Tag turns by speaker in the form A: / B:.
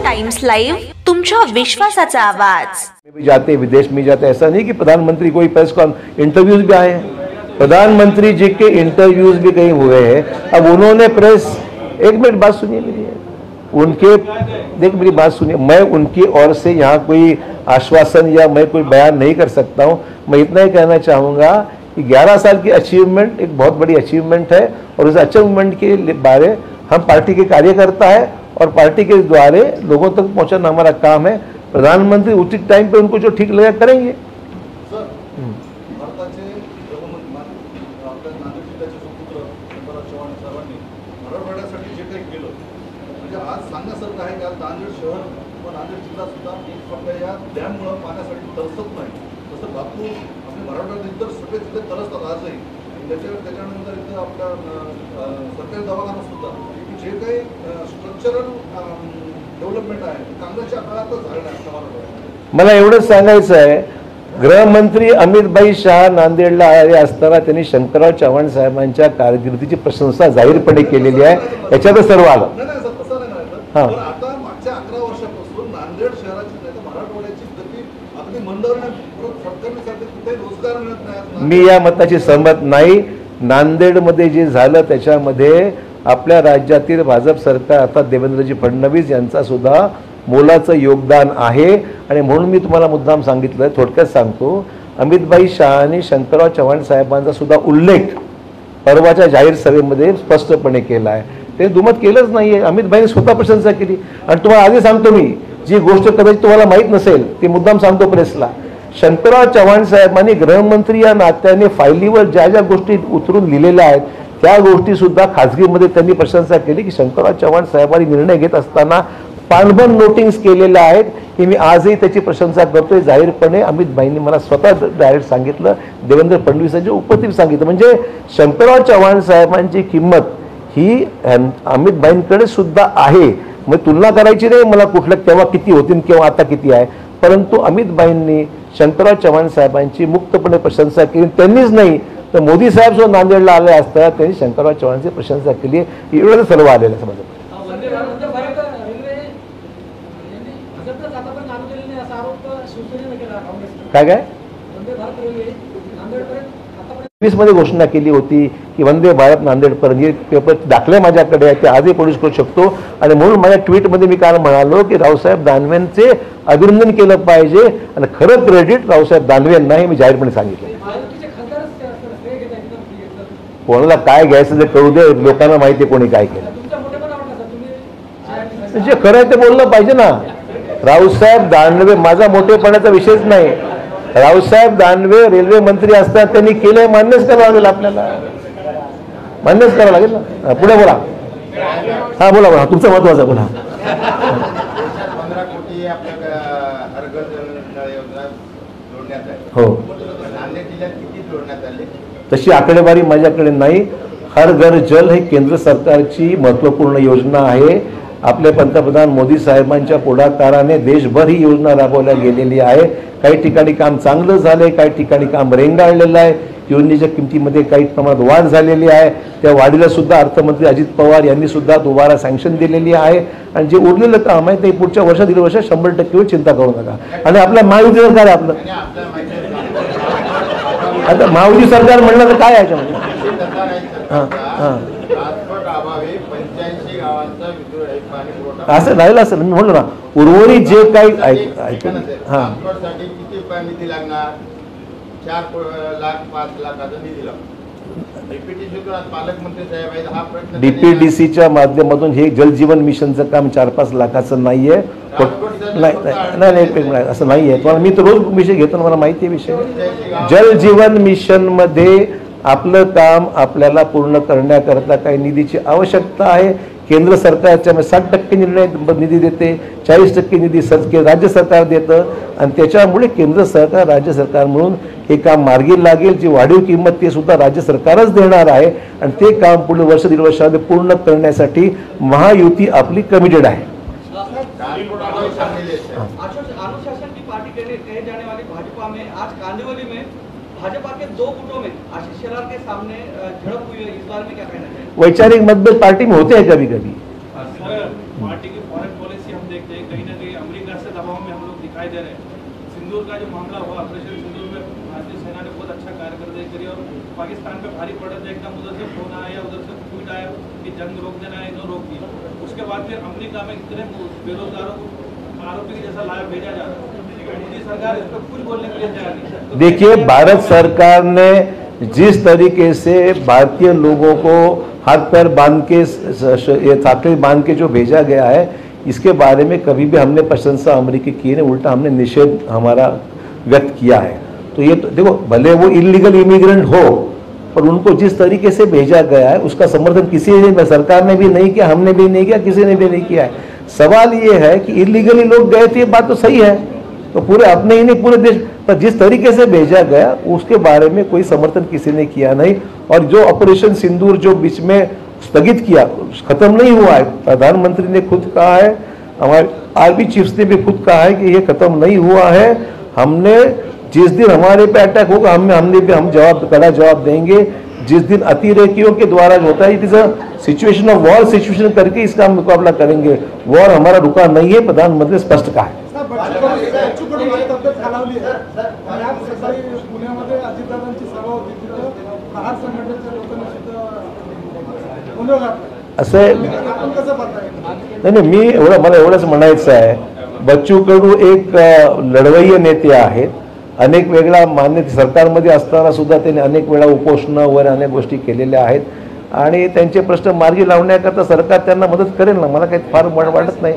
A: Times live, तुमच्या विश्वासाचा आवाज।
B: भी जाते विदेश में जाते, ऐसा नहीं कि प्रधानमंत्री कोई प्रेस इंटरव्यूज भी आए हैं, प्रधानमंत्री जी के इंटरव्यूज भी कहीं हुए हैं। अब उन्होंने प्रेस, एक मिनट बात सुनिए मेरी, उनके देख मेरी बात सुनिए, मैं उनकी ओर से यहाँ कोई आश्वासन या मैं कोई बयान नहीं कर सकता हूँ। मैं इतना ही कहना चाहूँगा कि 11 साल की अचीवमेंट एक बहुत बड़ी अचीवमेंट है और उस अचीवमेंट के बारे हम पार्टी के कार्यकर्ता है और पार्टी के द्वारा लोगों तक पहुँचाना हमारा काम है। प्रधानमंत्री उचित टाइम पे उनको जो ठीक लगा करेंगे। मला एवढंच सांगायचं आहे, गृहमंत्री अमित शाह नांदेडला आले असताना त्यांनी शंकरराव चव्हाण साहेबांच्या कारकिर्दीची प्रशंसा जाहीरपणे केलेली आहे। याच्यात सर्व आलं। हां,
C: आता मागच्या 11 वर्षापासून नांदेड शहराची नाही मराठवाड्याची गती अगदी मंदावण्यात सरकारने कुठे रोजगार मिळत नाही।
B: मी या मताशी सहमत नाही। नांदेडमध्ये जे झालं त्याच्यामध्ये आपल्या राज्यातील भाजप सरकार अर्थात देवेंद्रजी फडणवीस यांचा सुद्धा मोलाचं योगदान आहे आणि म्हणून मी तुम्हाला मुद्दाम सांगितलं, थोडक्यात सांगतो, अमित शाह आणि शंकरराव चव्हाण साहेबांचा सुद्धा उल्लेख परवाच्या जाहीर सभेमध्ये स्पष्टपणे केला आहे। ते दुमत केलंच नाहीये, अमित स्वतः प्रशंसा केली। आणि तुम्हाला आधी सांगतो मी, जी गोष्ट कदाचित तुम्हाला माहीत नसेल ती मुद्दाम सांगतो प्रेसला, शंकरराव चव्हाण साहेबांनी गृहमंत्री या नात्याने फायलीवर ज्या ज्या गोष्टी उतरून लिहिलेल्या आहेत त्या गोष्टी सुद्धा खाजगीमध्ये त्यांनी प्रशंसा केली की शंकरराव चव्हाण साहेबांनी निर्णय घेत असताना पानभन नोटिंग्स केलेल्या आहेत की मी आजही त्याची प्रशंसा करतोय जाहीरपणे। अमित भाईंनी मला स्वतः डायरेक्ट सांगितलं, देवेंद्र फडणवीसांच्या उपस्थितीत सांगितलं। म्हणजे शंकरराव चव्हाण साहेबांची किंमत ही अमित भाईंकडे सुद्धा आहे। मग तुलना करायची नाही मला कुठल्या तेव्हा किती होती किंवा आता किती आहे, परंतु अमित भाईंनी शंकरराव चव्हाण साहेबांची मुक्तपणे प्रशंसा केली। त्यांनीच नाही तर मोदी साहेब सुद्धा नांदेडला आले असता त्यांनी शंकरराव चव्हाणांची प्रशंसा केली। एवढं सर्व आलेलं आहे समजा। काय काय 20 मध्ये घोषणा केली होती की वंदे भारत नांदेडपर्यंत, हे पेपर दाखले माझ्याकडे आहे, ते आजही प्रोड्यूस करू शकतो। आणि म्हणून माझ्या ट्विटमध्ये मी काल म्हणालो की रावसाहेब दानवेंचे अभिनंदन केलं पाहिजे आणि खरं क्रेडिट रावसाहेब दानवेंना हे मी जाहीरपणे सांगितलं। कोणाला काय घ्यायचं ते करू दे, लोकांना माहिती आहे कोणी काय केलं। जे खरं आहे ते बोललं पाहिजे ना। रावसाहेब दानवे माझा मोठेपणाचा विषयच नाही। रावसाहेब दानवे रेल्वे मंत्री असतात, त्यांनी केलंय, मान्यच करावं लागेल आपल्याला, मान्यच करावं लागेल ना। पुढे बोला। हा बोला बोला, तुमचं महत्वाचं बोला।
D: 15 कोटी
B: हो,
D: नांदेड जिल्ह्यात किती जोडण्यात आले?
B: तशी आकडेवारी माझ्याकडे नाही। हर घर जल हे केंद्र सरकारची महत्त्वपूर्ण योजना आहे। आपले पंतप्रधान मोदी साहेबांच्या पुढाकाराने देशभर ही योजना राबवल्या गेलेली आहे। काही ठिकाणी काम चांगलं झालंय, काही ठिकाणी काम रेंगाळलेलं आहे। योजनेच्या किमतीमध्ये काही प्रमाणात वाढ झालेली आहे। त्या वाढीला सुद्धा अर्थमंत्री अजित पवार यांनी सुद्धा दुबारा सँक्शन दिलेली आहे आणि जे उरलेलं काम आहे ते पुढच्या वर्ष दीड वर्ष 100% चिंता करू नका। आणि आपल्या महायुती सरकार आहे आपलं, आता महायुती सरकार म्हणलं तर काय आहे त्याच्यामध्ये? असं राहिलं असेल, मी म्हणलो ना उर्वरित जे काही ऐकून
D: किती निधी लागणार? 4 लाख 5 लाखाचा निधी लागतो। पालकमंत्री साहेब आहेत, हा प्रश्न
B: डीपीडीसीच्या माध्यमातून हे जलजीवन मिशनचं काम 4-5 लाखाचं नाहीये। नाही असं नाहीये। तुम्हाला मी तर रोज विषय घेतो, मला माहिती आहे विषय। जलजीवन मिशन मध्ये आपलं काम आपल्याला पूर्ण करण्याकरता काही निधीची आवश्यकता आहे। केंद्र सरकारच्या 60% निर्णय निधी देते, 40% निधी राज्य सरकार देतं आणि त्याच्यामुळे केंद्र सरकार राज्य सरकार म्हणून हे काम मार्गी लागेल। जी वाढीव किंमत ते सुद्धा राज्य सरकारच देणार आहे आणि ते काम पुढे वर्ष दीड वर्षामध्ये पूर्ण करण्यासाठी महायुती आपली कमिटेड आहे।
E: अनुशासन की पार्टी कहे जाने वाली भाजपा में आज कांदिवली में भाजपा के 2 गुटों में आशीष शेलार के सामने झड़प हुई है। इस बारे में क्या कहना चाहिए?
B: वैचारिक मतभेद पार्टी में होते हैं कभी कभी।
E: पार्टी की फॉरेन पॉलिसी हम देखते हैं कहीं पाकिस्तान पे भारी पड़ा था, एकदम उधर से फोन आया, उधर से ट्वीट आया कि जंग रोक देना है, इन्होंने रोक दिया। उसके बाद फिर अमेरिका में इतने बेरोजगारों को आरोपी के जैसा लाया भेजा जा रहा है, मोदी सरकार इस पर कुछ बोलने के लिए तैयार नहीं। तो
B: देखिए, भारत सरकार ने जिस तरीके से भारतीय लोगों को हाथ पैर बांध के साखड़ी बांध के जो भेजा गया है, इसके बारे में कभी भी हमने प्रशंसा अमेरिकी की नहीं, उल्टा हमने निषेध हमारा व्यक्त किया है। तो ये तो देखो, भले वो इलीगल इमिग्रेंट हो, पर उनको जिस तरीके से भेजा गया है उसका समर्थन किसी ने, सरकार ने भी नहीं किया, हमने भी नहीं किया, किसी ने भी नहीं किया है। सवाल ये है कि इलीगली लोग गए थे, ये बात तो सही है, तो पूरे अपने ही नहीं पूरे देश, पर जिस तरीके से भेजा गया उसके बारे में कोई समर्थन किसी ने किया नहीं। और जो ऑपरेशन सिंदूर जो बीच में स्थगित किया, खत्म नहीं हुआ है। प्रधानमंत्री ने खुद कहा है, हमारे आर्मी चीफ्स ने भी खुद कहा है कि ये खत्म नहीं हुआ है। हमने जिस दिन हमारे पे अटैक होगा हम कड़ा जवाब देंगे। जिस दिन अतिरेकियों के द्वारा होता है, it is a situation of war situation करके इसका हम मुकाबला करेंगे। वॉर हमारा रुका नहीं है, प्रधानमंत्री ने स्पष्ट कहा है। असं नाही, मी मला एवढंच म्हणायचं आहे, बच्चू कडू एक लढवय्ये नेते आहेत। अनेक वेळा मान्य सरकारमध्ये असताना सुद्धा त्यांनी अनेक वेळा उपोषणं वगैरे अनेक गोष्टी केलेल्या आहेत आणि त्यांचे प्रश्न मार्गी लावण्याकरता सरकार त्यांना मदत करेल ना, मला काही फार वाटत नाही।